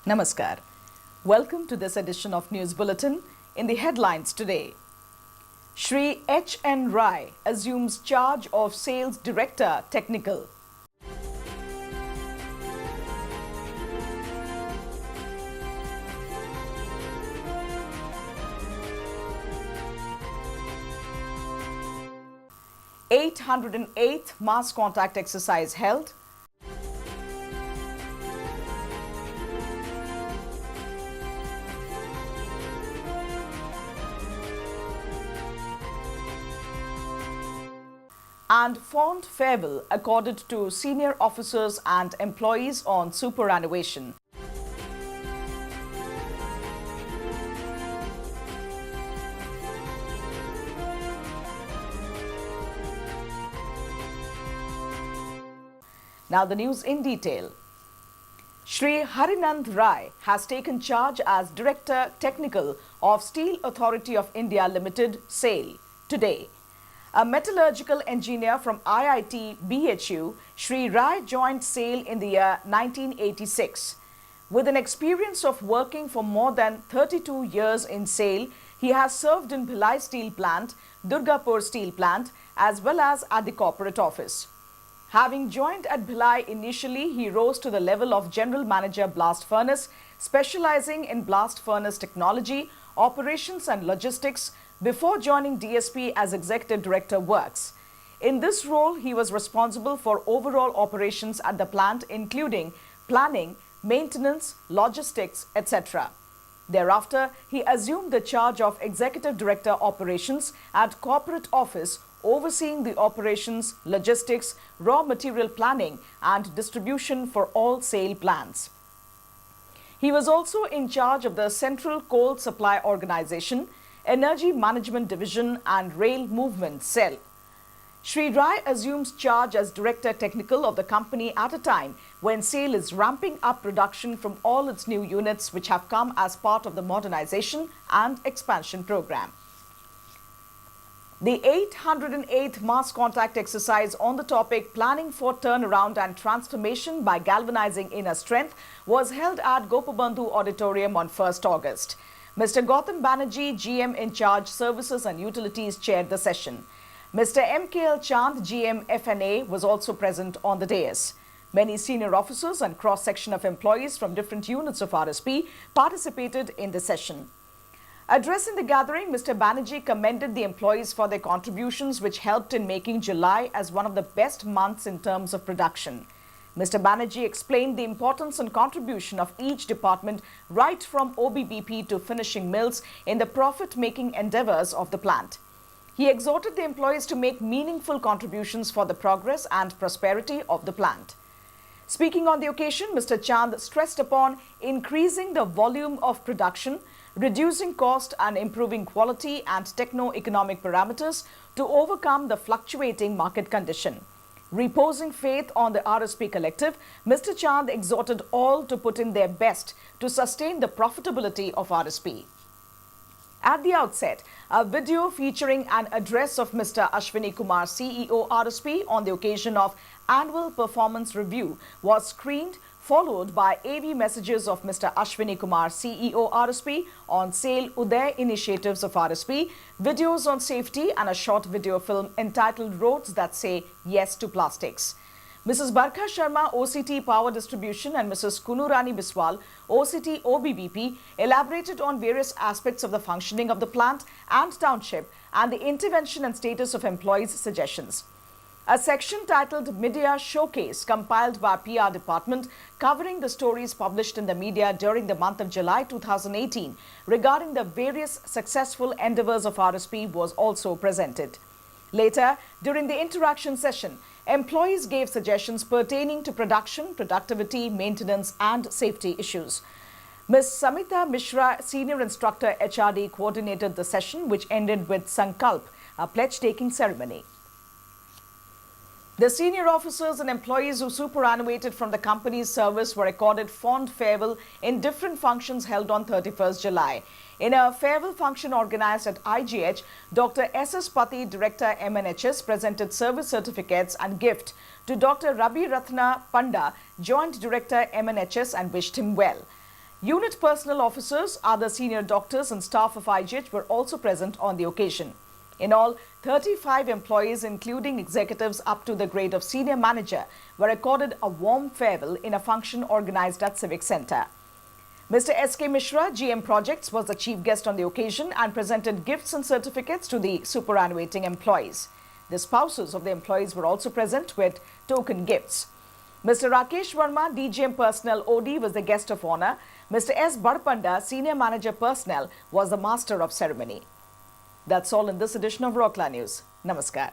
Namaskar. Welcome to this edition of News Bulletin. In the headlines today, Shri H.N. Rai assumes charge of Sales Director Technical. (808th mass contact exercise held). And fond farewell accorded to senior officers and employees on superannuation. Now the news in detail. Shri Harinand Rai has taken charge as Director Technical of Steel Authority of India Limited, SAIL, today. A metallurgical engineer from IIT BHU, Shri Rai joined SAIL in the year 1986. With an experience of working for more than 32 years in SAIL, he has served in Bhilai Steel Plant, Durgapur Steel Plant, as well as at the corporate office. Having joined at Bhilai initially, he rose to the level of General Manager Blast Furnace, specializing in blast furnace technology, operations and logistics, before joining DSP as Executive Director Works. In this role, he was responsible for overall operations at the plant, including planning, maintenance, logistics, etc. Thereafter, he assumed the charge of Executive Director Operations at Corporate Office, overseeing the operations, logistics, raw material planning and distribution for all SAIL plants. He was also in charge of the Central Coal Supply Organization, Energy Management Division and Rail Movement Cell. Shri Rai assumes charge as Director Technical of the company at a time when SAIL is ramping up production from all its new units which have come as part of the modernization and expansion program. The 808th mass contact exercise on the topic Planning for Turnaround and Transformation by Galvanizing Inner Strength was held at Gopabandhu Auditorium on 1st August. Mr. Gautam Banerjee, GM in charge Services and Utilities, chaired the session. Mr. MKL Chand, GM FNA, was also present on the dais. Many senior officers and cross-section of employees from different units of RSP participated in the session. Addressing the gathering, Mr. Banerjee commended the employees for their contributions which helped in making July as one of the best months in terms of production. Mr. Banerjee explained the importance and contribution of each department right from OBBP to finishing mills in the profit-making endeavors of the plant. He exhorted the employees to make meaningful contributions for the progress and prosperity of the plant. Speaking on the occasion, Mr. Chand stressed upon increasing the volume of production, reducing cost and improving quality and techno-economic parameters to overcome the fluctuating market condition. Reposing faith on the RSP collective, Mr. Chand exhorted all to put in their best to sustain the profitability of RSP. At the outset, a video featuring an address of Mr. Ashwini Kumar, CEO RSP, on the occasion of Annual Performance Review was screened, followed by AV messages of Mr. Ashwini Kumar, CEO RSP, on SAIL Uday initiatives of RSP, videos on safety and a short video film entitled Roads That Say Yes to Plastics. Mrs. Barkha Sharma, OCT Power Distribution, and Mrs. Kunurani Biswal, OCT OBBP, elaborated on various aspects of the functioning of the plant and township and the intervention and status of employees' suggestions. A section titled Media Showcase, compiled by PR Department, covering the stories published in the media during the month of July 2018 regarding the various successful endeavors of RSP, was also presented. Later, during the interaction session, employees gave suggestions pertaining to production, productivity, maintenance and safety issues. Ms. Samita Mishra, Senior Instructor HRD, coordinated the session, which ended with Sankalp, a pledge-taking ceremony. The senior officers and employees who superannuated from the company's service were accorded fond farewell in different functions held on 31st July. In a farewell function organized at IGH, Dr. S.S. Pati, Director MNHS, presented service certificates and gift to Dr. Rabi Ratna Panda, Joint Director MNHS, and wished him well. Unit personnel officers, other senior doctors and staff of IGH were also present on the occasion. In all, 35 employees, including executives up to the grade of senior manager, were accorded a warm farewell in a function organized at Civic Centre. Mr. S.K. Mishra, GM Projects, was the chief guest on the occasion and presented gifts and certificates to the superannuating employees. The spouses of the employees were also present with token gifts. Mr. Rakesh Verma, DGM Personnel OD, was the guest of honor. Mr. S. Barpanda, Senior Manager Personnel, was the master of ceremony. That's all in this edition of Rockla News. Namaskar.